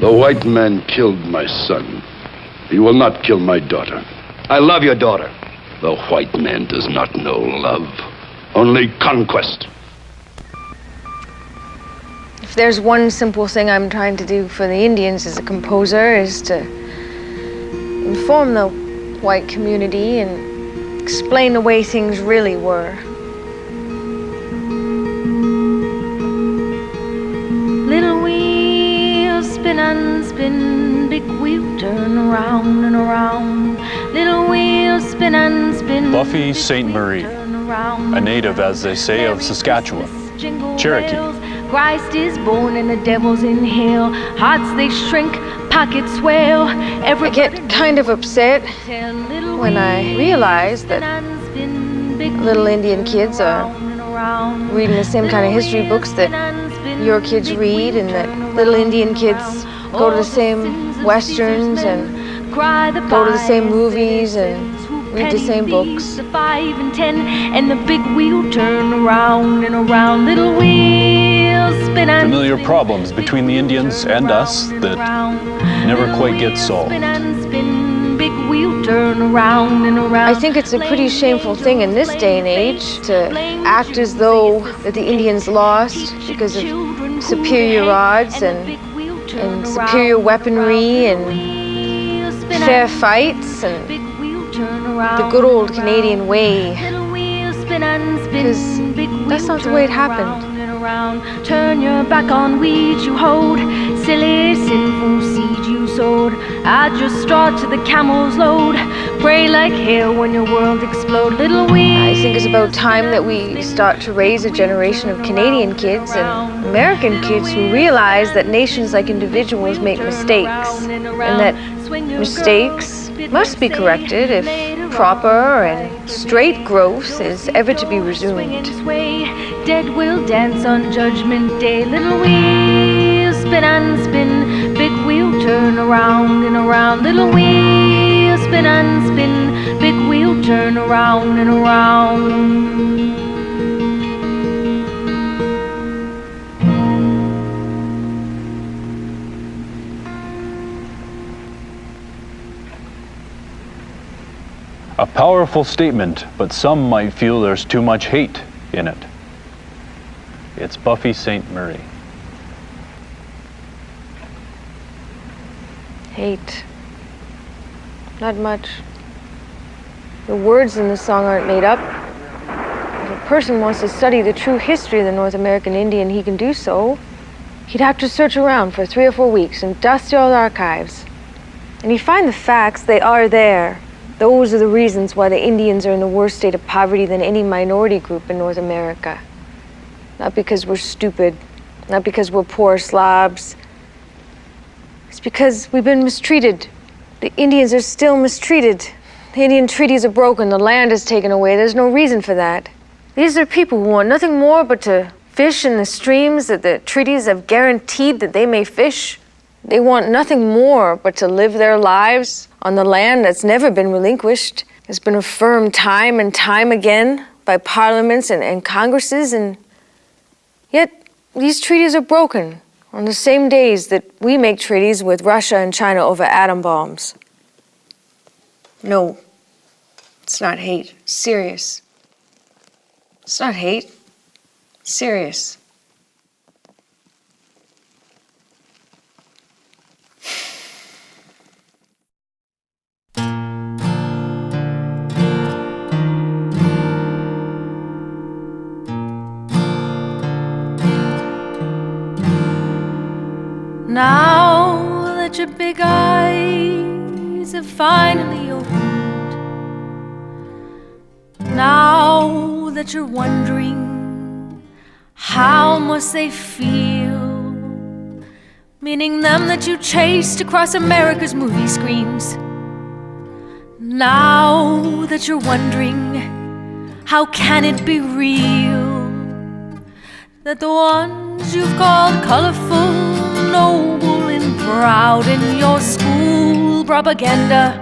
The white man killed my son. He will not kill my daughter. I love your daughter. The white man does not know love, only conquest. If there's one simple thing I'm trying to do for the Indians as a composer is to inform the white community and explain the way things really were. Little wheel spin and spin, big wheel turn around and around. Little wheel spin and spin. Buffy Sainte-Marie, a native, as they say, of Saskatchewan, Cherokee. Christ is born and the devil's in hell. Hearts they shrink, pockets swell. I get kind of upset when I realize that little Indian kids are reading the same kind of history books that your kids read, and that little Indian kids go to the same westerns and go to the same movies and read the same books. 5 and 10, and the big wheel turn around and around. Little wheels spin and Familiar problems between the Indians and us that never quite get solved. Big wheel turn around and around. I think it's a pretty shameful thing in this day and age to act as though that the Indians lost because of superior odds and superior weaponry and fair fights and the good old Canadian way, because that's not the way it happened. Turn your back on weeds you hoed, silly sinful seed you sowed. Add your straw to the camel's load, pray like hell when your world explode. Little weeds. I think it's about time that we start to raise a generation of Canadian kids and American kids who realize that nations like individuals make mistakes, and that mistakes must be corrected if proper and straight growth is ever to be resumed. Dead will dance on Judgment Day. Little wheels spin and spin, big wheel turn around and around. Little wheels spin and spin, big wheel turn around and around. A powerful statement, but some might feel there's too much hate in it. It's Buffy Sainte-Marie. Hate. Not much. The words in the song aren't made up. If a person wants to study the true history of the North American Indian, he can do so. He'd have to search around for 3 or 4 weeks and dust the old archives. And he'd find the facts, they are there. Those are the reasons why the Indians are in the worst state of poverty than any minority group in North America. Not because we're stupid, not because we're poor slobs. It's because we've been mistreated. The Indians are still mistreated. The Indian treaties are broken, the land is taken away. There's no reason for that. These are people who want nothing more but to fish in the streams that the treaties have guaranteed that they may fish. They want nothing more but to live their lives on the land that's never been relinquished. It's been affirmed time and time again by parliaments and congresses, and yet these treaties are broken on the same days that we make treaties with Russia and China over atom bombs. No, it's not hate. It's serious. It's not hate. It's serious. Now that your big eyes have finally opened, now that you're wondering how must they feel, meaning them that you chased across America's movie screens. Now that you're wondering how can it be real that the ones you've called colorful, noble and proud in your school propaganda,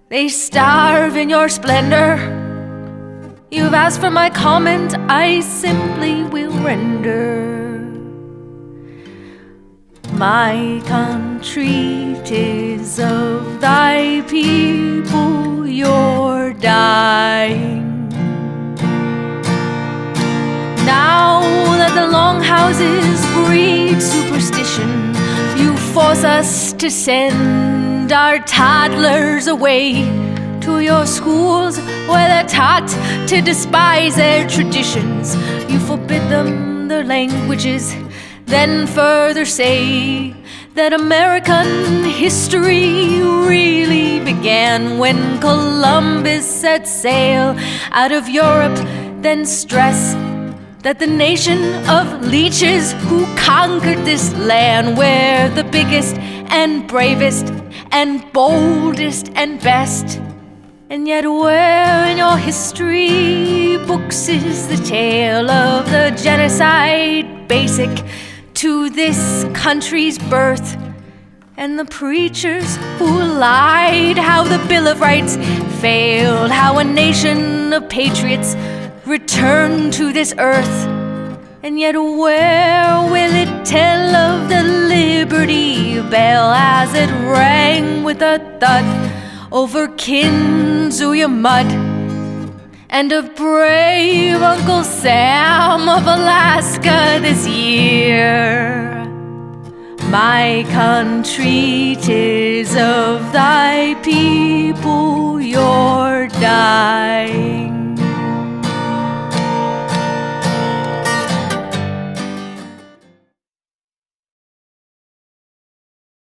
they starve in your splendor. You've asked for my comment, I simply will render. My country, 'tis of thy people you're dying. Now that the longhouses breed superstition, you force us to send our toddlers away to your schools where they're taught to despise their traditions. You forbid them their languages, then further say that American history really began when Columbus set sail out of Europe, then stress that the nation of leeches who conquered this land were the biggest and bravest and boldest and best. And yet where in your history books is the tale of the genocide basic to this country's birth? And the preachers who lied how the Bill of Rights failed, how a nation of patriots returned to this earth? And yet where will it tell of the Liberty Bell as it rang with a thud over Kinzuya mud, and of brave Uncle Sam of Alaska this year? My country, 'tis of thy people you're dying.